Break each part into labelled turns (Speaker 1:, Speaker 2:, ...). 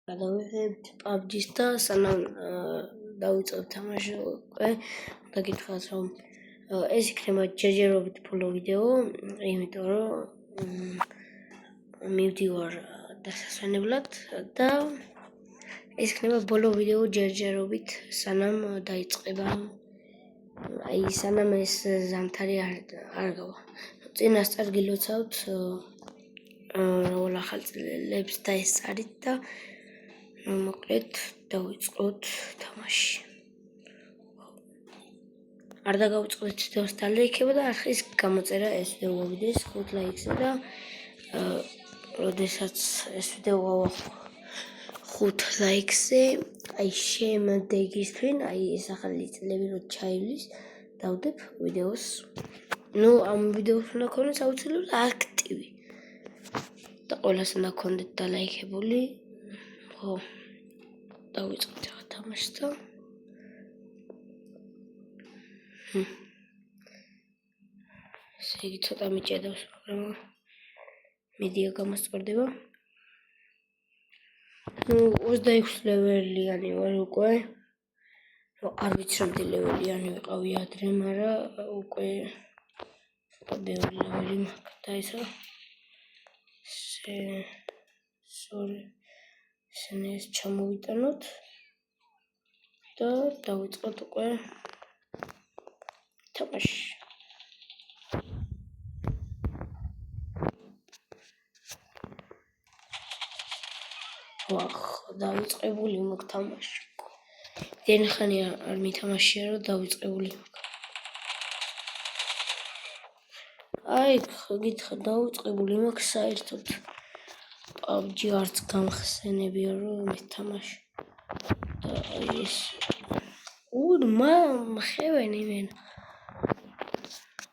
Speaker 1: გადავიღებთ PUBG-ს და სანამ დავიწყებთ თამაში უკვე უნდა გითხრათ რომ ეს იქნება ჯერჯერობით ბოლო ვიდეო, იმიტომ რომ მივდივარ დასასვენებლად და ეს იქნება ბოლო ვიდეო ჯერჯერობით სანამ დაიწყება. სანამ ეს ზამთარი არ გავა. წინასწარ გილოცავთ რა ახალწლებს და ეს არის და მოკლედ დავიწყოთ თამაში. არ დაგავიწყდეთ ვიდეოს და ლაიქება და არხის გამოწერა ეს ვიდეო გავიდეს 5 ლაიქზე და როდესაც ეს ვიდეო გავახო 5 ლაიქზე, შემდეგისთვის, ეს ახალი წლები რო ჩაივლის, დავდებ ვიდეოს. ამ ვიდეოს უნდა ქონდეს აუცილებლად აქტივი. და ყველას უნდა ქონდეთ დალაიქებული. ხო. დავიწყოთ ახლა თამაშს და ესე იგი ცოტა მიჭედავს, მაგრამ მედია გამოსწორდება. 26 ლეველიანი ვარ უკვე. არ ვიცი რამდენი ლეველიანი ვიყავი ადრე, მაგრამ უკვე ცოტა ბევრი ლეველი მაქვს და ისა ეს ჩამოვიტანოთ და დავიწყოთ უკვე თამაში. დავიწყებული მაქვს თამაში. დიდი ხანი არ მითამაშია რომ დავიწყებული მაქვს. გითხრა დავიწყებული მაქვს საერთოდ. PUBG არც გამხსენებია რომ მეთამაში. და ეს ხევენი მენ.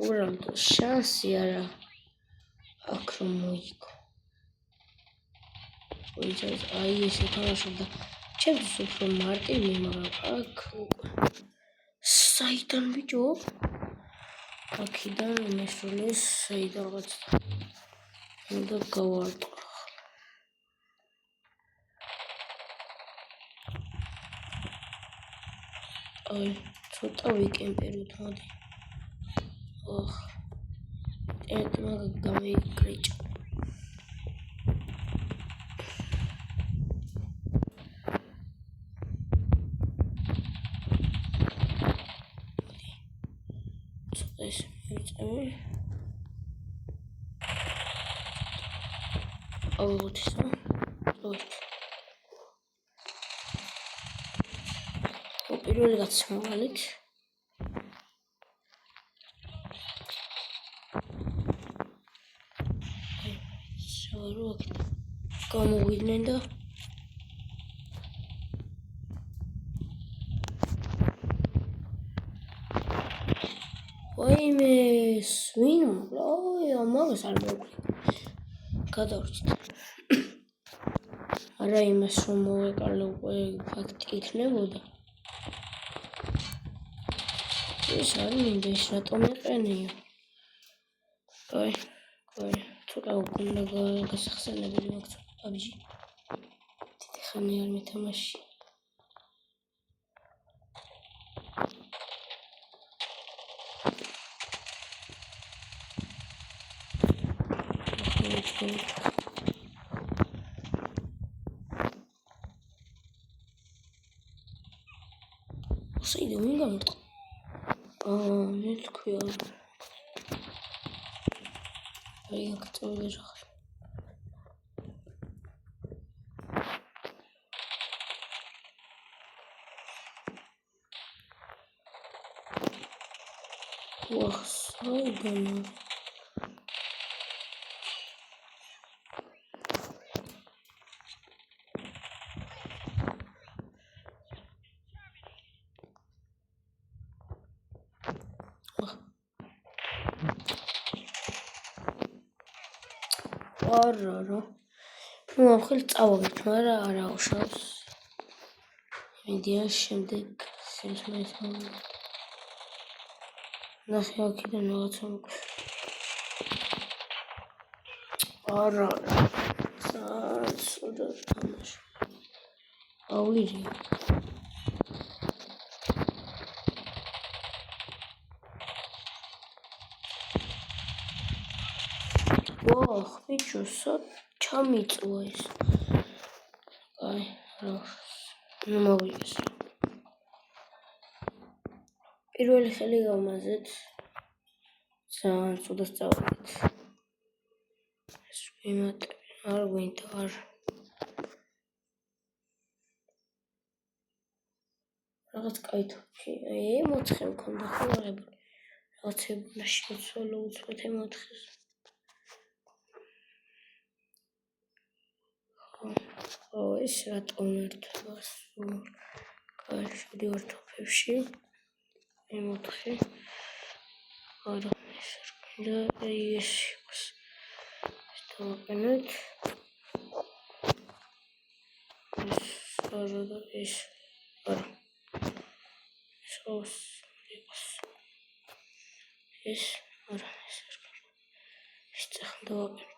Speaker 1: უბრალოდ შანსი არა აქ რომ მოიგო. ესე თამაშობ და ჩემთვის უფრო მარტივი, მაგრამ აქ საიდან ბიჭო? აქედან მესრულეს საიდანღაც უნდა გავარტყო. ცოტა ვიკემპეროთ, მოდი. ეტმა გამეიკრიჭა. ეს მივწევი. ავიღოთ ისო. პირველი გაცმოვალით. შევარო აქეთ გამოვიდნენ და ვაიმე სვინ ამას არ მოვკვდი. გადავრჩით. არა იმას რომ მოვეკალე უკვე ფაქტი იქნებოდა. ეს არ მინდა ეს რატომ ეყენია. ცოტა უნდა გასახსენებელი მაქვს PUBG. დიდი ხანი არ მეთამაში. საიდან ვინ გამოტყა? მე თქვია. აქ წავიდე რა. საიდან? არა. ახლა წავაგეთ, მაგრამ არა უშავს. მედია შემდეგ სიმსმის ნახე აქედან რაღაცა მოკვდა. არა. საწოდა თამაში. აუირი. ოხ, ბიჭო, ჩამიწვა ეს. აი, რა. ნუ მოვიდეს. პირველი ხელი გავმაზეთ. ძალიან ცუდად წავიდეთ. ეს იმატები არ გვინდა არ. რაღაც კაითი. აი, მოთხე მქონდა ხო აღებული. რაღაცებმა შეცვალა უცბად ემოთხეს. ხო, ეს რატომ ერთობას? კაი, შევდივარ თოფებში. ემოთხე. არა, ეს არ გვინდა, ეს იყოს. ეს დავაყენოთ. ეს არა და ეს არა. ეს იყოს. ეს არა, ეს არ გვინდა. ეს წახლა დავაყენოთ.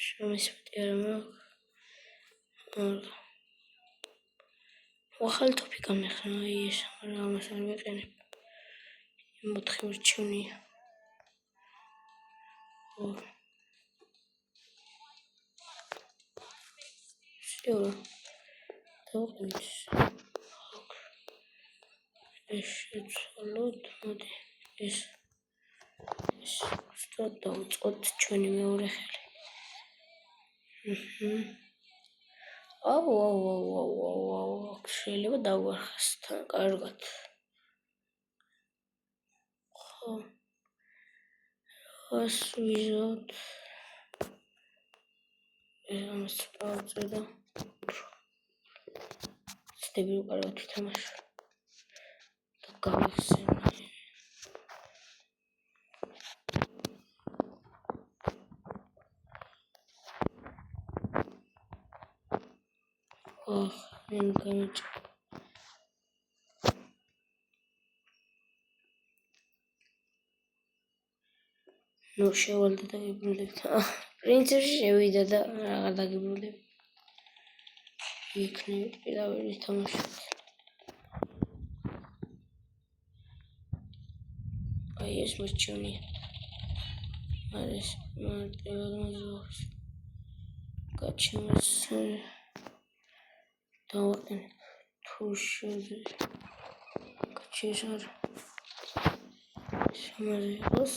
Speaker 1: შემისვეტი არა მაგრამ ახალი თოფი გამეხნა აი ეს არა ამას არ ვეყენებ მოთხე მრჩევნია всё დავყენეთ ეს შეცვალოთ მოდი ეს სტოთ დავწყოთ ჩვენი მეორე ხელი აუ შეიძლება დავარხას თან კარგად ხო ას ვიზოთ ამას წავწედა ცდები რომ კარგად ვთამაშო და გავიხსენე I'm going to no შევალ და დაგიბრუნდებით. პრინციპში შევიდა და რაღაც დაგიბრუნდებით. იქნებით პირდაპირ თამაშობთ. აი ეს მრჩევნია. არის მარტივად მოძრაობს. გაჩემს დავაყენე თუ შეძე გაჩესარ შემოიღოს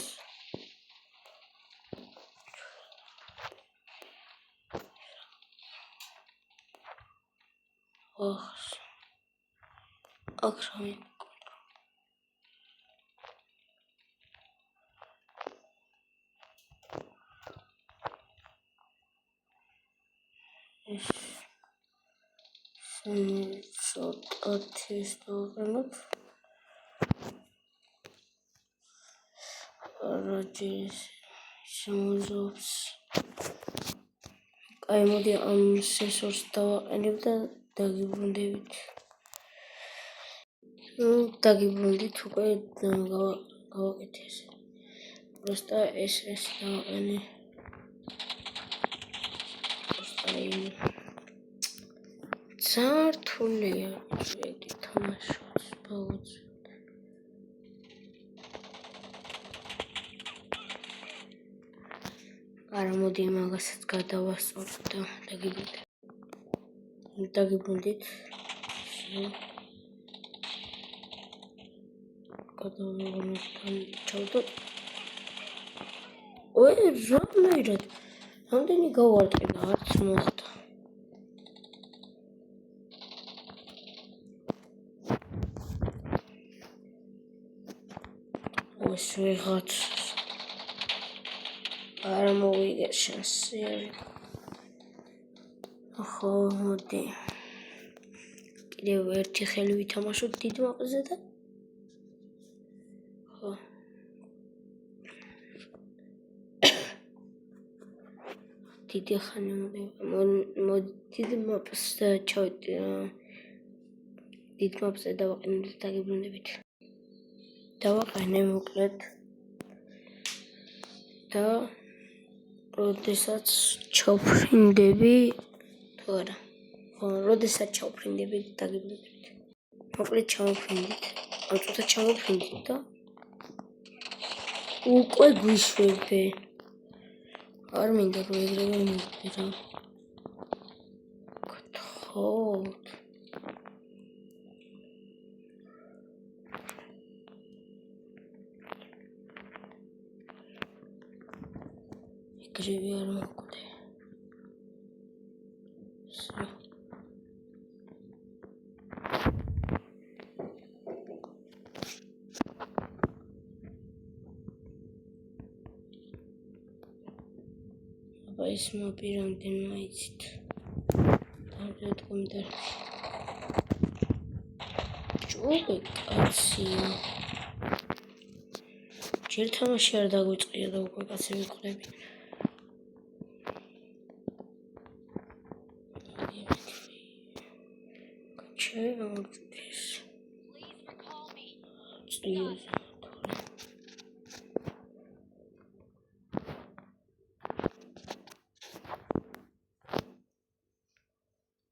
Speaker 1: აკრამი ეს შოტ დავაყენოთ როჯის შემოძობს აი მოდი ამ სენსორს დავაყენებ და დაგიბრუნდებით დაგიბრუნდით უკვე გავაკეთე ესე просто ეს დავაყენე ზართულია შეგი თამაშობს ბაუც არა მოდი მაგასაც გადავასწორ და დაგიბრუნდით გადავიღოთ ой რამერად რამდენი გავარტყე და არც მოხდა ოს ვიღაც არ მოვიგე შანსი ხო მოდი კიდევ ერთი ხელი ვითამაშოთ დიდ მაპზე და ხო დიდი ხანი მოდი დიდ მაპზე ჩავიდე დიდ მაპზე დავაყენოთ და დაგიბრუნდებით დავაყენე მოკლედ და როდესაც ჩავფრინდები თუ არა როდესაც ჩავფრინდები დაგიბნებით მოკლედ ჩავფრინდით ამ წუთად ჩავფრინდით და უკვე გვიშვებე არ მინდა რომ ეგრევე მივიდე რა გთხოვთ ეგრევე არ მოკვდე ის მოპირამდე მაიცით დავდეთ კომენტარებში ჭუღი კაცია ჯერ თამაში არ დაგვიწყია და უკვე კაცი ვიყვრები კაჩე ამორჩეს წიეს ეს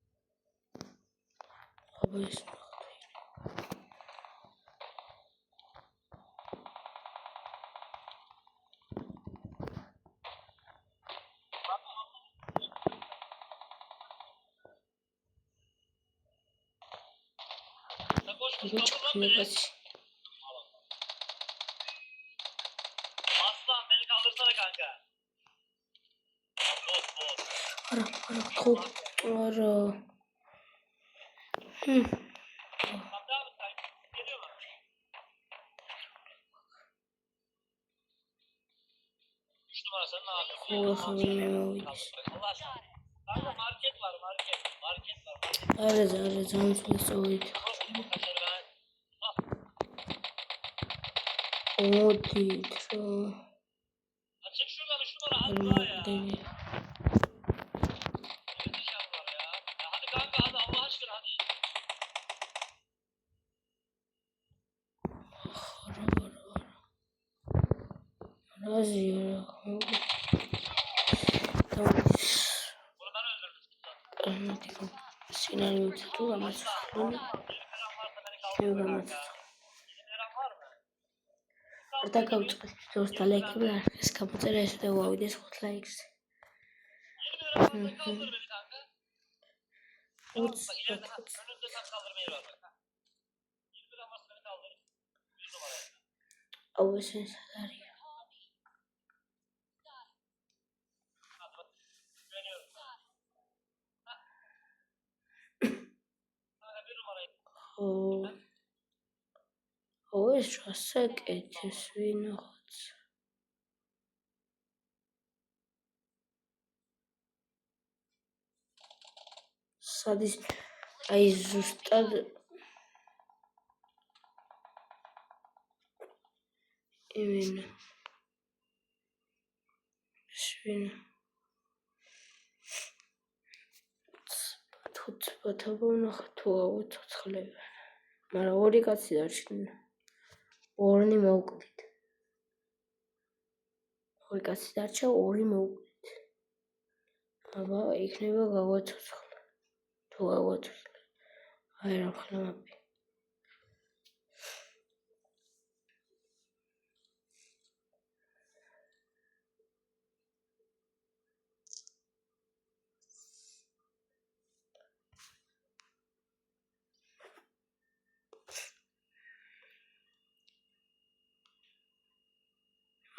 Speaker 1: არა არა ძალიან სწორით მოდით რომ Razia. Scenario tu amas Arda kautsqis dosta like-ი არის გამოწერა ეს და ვავიდეს 5 like-ს. Au ეს არის. ეს რასაკეთეს ვინახოთ. სადის აი ზუსტად იმენ შვინ თუთბათობა ვნახა თუ აუცოცხლები მაგრამ ორი კაცი დარჩნენ ორნი მოვკვდით ორი კაცი დარჩა ორი მოვკვდით აბა იქნება გავაცოცხლე თუ გავაცოცხლე აი რა ხლამაპი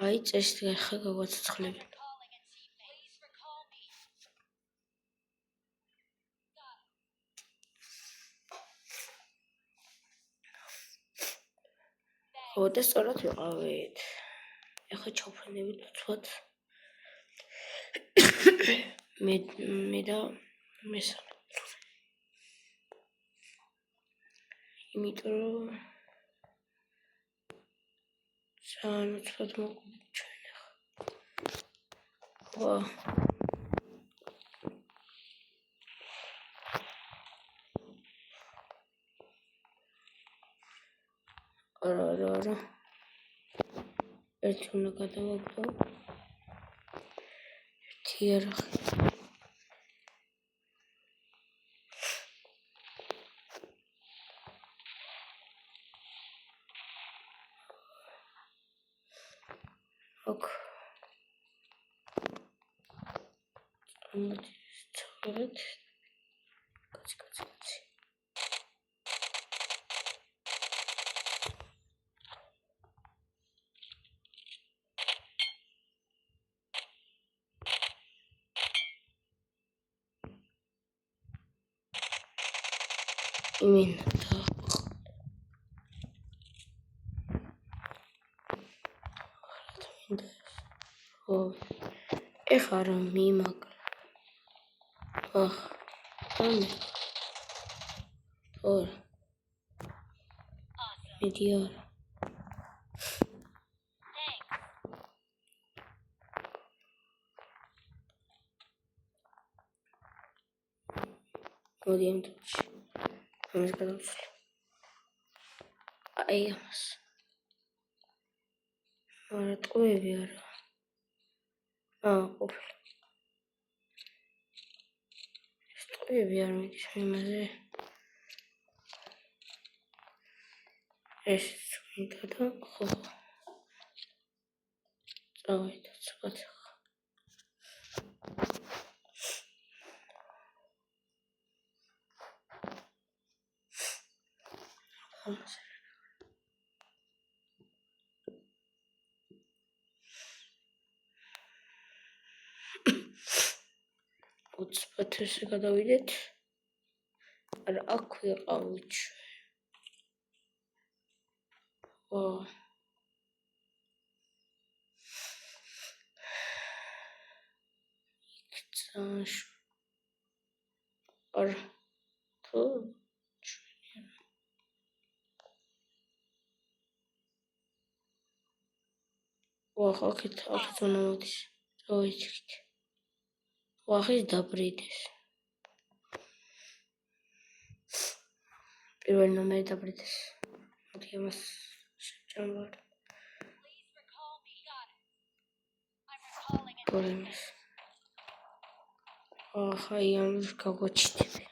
Speaker 1: აი წესით ხა გავაცოცხლები და სწორად ვიყავით ეხლა ჩავფრინდებით უცბად მე და მესამე იმიტომ რომ ძალიან უცბად მოგვიყვებით ჩვენ ახლა არა ერთი უნდა გადავაგდო. ერთი იარაღი. ოკ. ამოდი წავიდეთ. კაცი. იმინა და ო ეხლა რა მიმაკლა ამე ორ მედიარ მოდი ამ დროში ამას გადავცვლი აი ამას არა ტყუები არა ყოფილი ტყუები არ მიდის იმაზე ეს მინდა და ხო წავიდეთ კაცო ამას უცბათესე გადავიდეთ არა აქ ვიყავით იქცაშ არა თუ ახეთ უნდა მოდის წავიდეთ ვახის დაბრიდეს პირველ ნომერი დაბრიდეს მოდი ამას შეჭამვარ პრობლემას აი ამ გაგვაჩიტები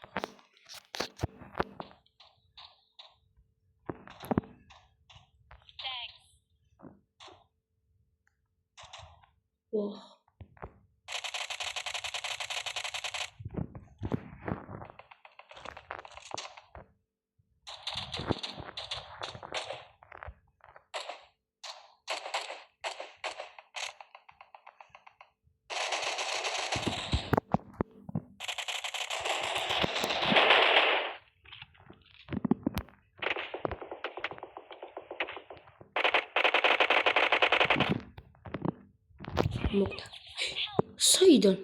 Speaker 1: მოგდა საიდან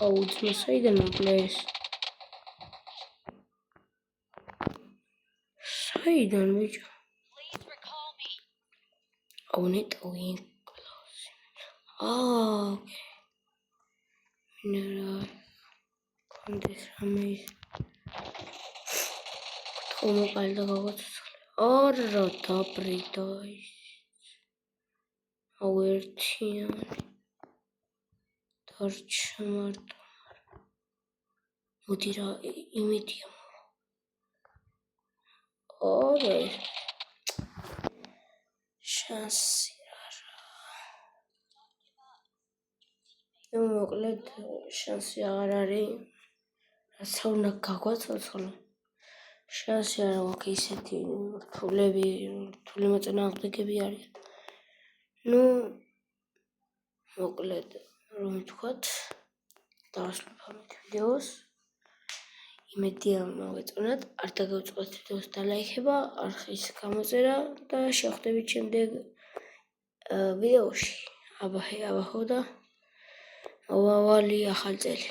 Speaker 1: აუძმა საიდან მოკლეს საიდან ბიჭო აუნეტოვინ კლასი მინერა კონდეს რამე ხომოყალ და გავაცოცხლე არა დაბრიდა ის აუერთიანი დარჩა მარტო მოდი რა იმედია არა შანსი არა მოკლედ შანსი აღარ არის რაცა უნდა გაგვაცოცხლო შანსი არა აქვს ისეთი რთული მოწინააღმდეგეები არიან ну მოკლედ რომ ვთქვათ დავასრულებ ამ ვიდეოს იმედია მოგეწონათ არ დაგავიწყოთ ვიდეოს დალაიქება არხის გამოწერა და შევხვდებით შემდეგ ვიდეოში აბაჰო და ავალი ახალ წელი